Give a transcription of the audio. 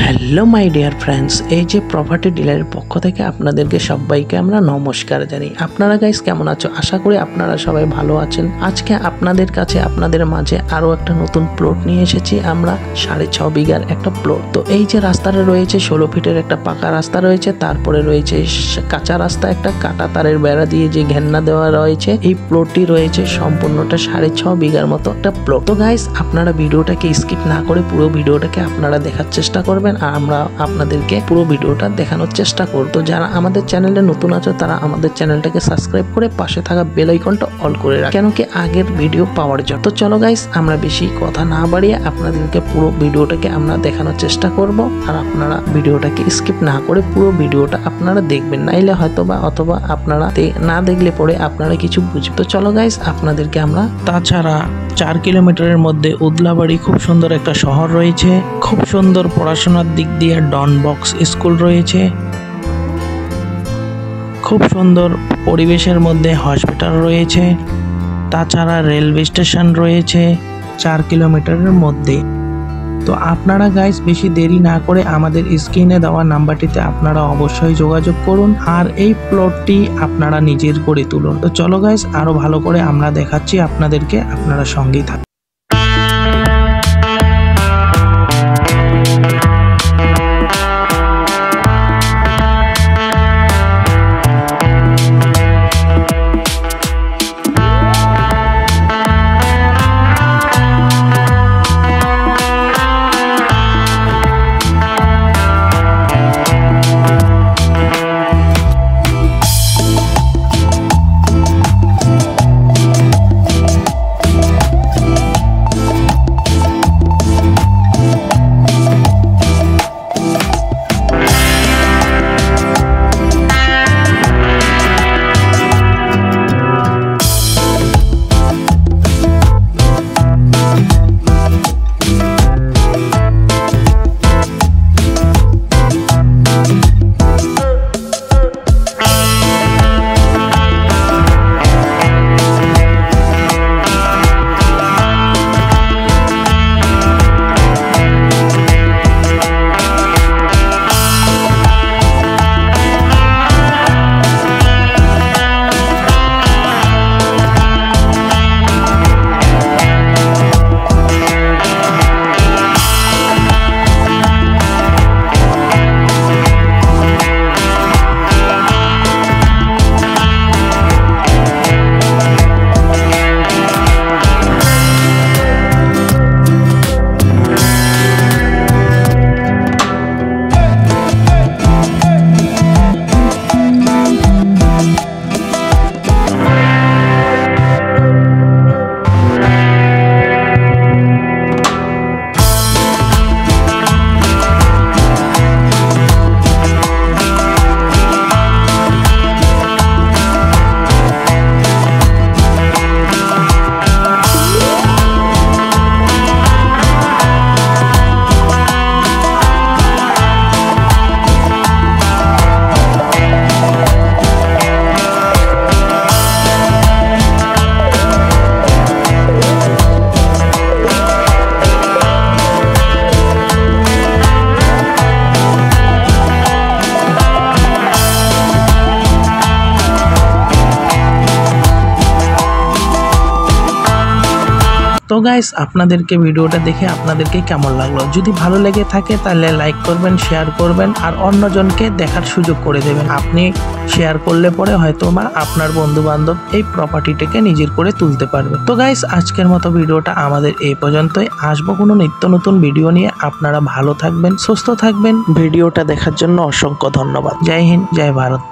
Hello my dear friends, এই যে property ডিলারের পক্ষ থেকে আপনাদেরকে সবাইকে আমরা নমস্কার জানাই। আপনারা গাইস কেমন আছো? আশা করি আপনারা সবাই ভালো আছেন। আজকে আপনাদের কাছে আপনাদের মাঝে আরো একটা নতুন প্লট নিয়ে এসেছি আমরা। 6.5 বিঘার একটা প্লট। তো এই যে রাস্তাটা রয়েছে 16 ফিটের একটা পাকা রাস্তা রয়েছে, তারপরে রয়েছে কাঁচা রাস্তা, একটা কাটা তারের বেড়া দিয়ে যে ঘেন্না দেওয়া রয়েছে। এই প্লটটি রয়েছে সম্পূর্ণটা 6.5 বিঘার মতো একটা প্লট। তো গাইস আপনারা ভিডিওটাকে স্কিপ না করে পুরো ভিডিওটাকে আপনারা দেখার চেষ্টা করবেন আর আমরা আপনাদেরকে পুরো ভিডিওটা দেখানোর চেষ্টা করব। তো যারা আমাদের চ্যানেলে নতুন আছে তারা আমাদের চ্যানেলটাকে সাবস্ক্রাইব করে পাশে থাকা বেল আইকনটা অল করে রাখুন, কেন কি আগের ভিডিও পাওয়ার জন্য। তো চলো গাইস আমরা বেশি কথা না বাড়িয়ে আপনাদেরকে পুরো ভিডিওটাকে আমরা দেখানোর চেষ্টা করব আর আপনারা ভিডিওটাকে স্কিপ না করে পুরো ভিডিওটা আপনারা দেখবেন, নাইলে হয়তোবা অথবা আপনারা না দেখলে পরে আপনারা কিছু বুঝবেন। তো চলো গাইস আপনাদেরকে আমরা তাছাড়া 4 কিলোমিটারের মধ্যে উদলাবাড়ি খুব সুন্দর একটা শহর রয়েছে, খুব সুন্দর পড়াশোনার দিক দিয়ে ডন বক্স স্কুল রয়েছে, খুব সুন্দর পরিবেশের মধ্যে হসপিটাল রয়েছে, তাছাড়া রেলওয়ে স্টেশন রয়েছে 4 কিলোমিটারের মধ্যে। তো আপনারা গাইস বেশি দেরি না করে আমাদের স্ক্রিনে দেওয়া নাম্বারটিতে আপনারা অবশ্যই যোগাযোগ করুন আর এই প্লটটি আপনারা নিজের করে তুলুন। তো চলো গাইস আরো ভালো করে আমরা দেখাচ্ছি আপনাদেরকে, আপনারা সঙ্গেই থাকুন। তো গাইস আপনাদেরকে ভিডিওটা দেখে আপনাদেরকে কেমন লাগলো? যদি ভালো লেগে থাকে তাহলে লাইক করবেন, শেয়ার করবেন আর অন্যজনকে দেখার সুযোগ করে দেবেন। আপনি শেয়ার করলে পরে হয়তো আপনার বন্ধু বান্ধব এই প্রপার্টিটাকে নিজের করে তুলতে পারবে। তো গাইস আজকের মতো ভিডিওটা আমাদের এই পর্যন্তই। আসবো কোনো নিত্য নতুন ভিডিও নিয়ে। আপনারা ভালো থাকবেন, সুস্থ থাকবেন। ভিডিওটা দেখার জন্য অসংখ্য ধন্যবাদ। জয় হিন্দ, জয় ভারত।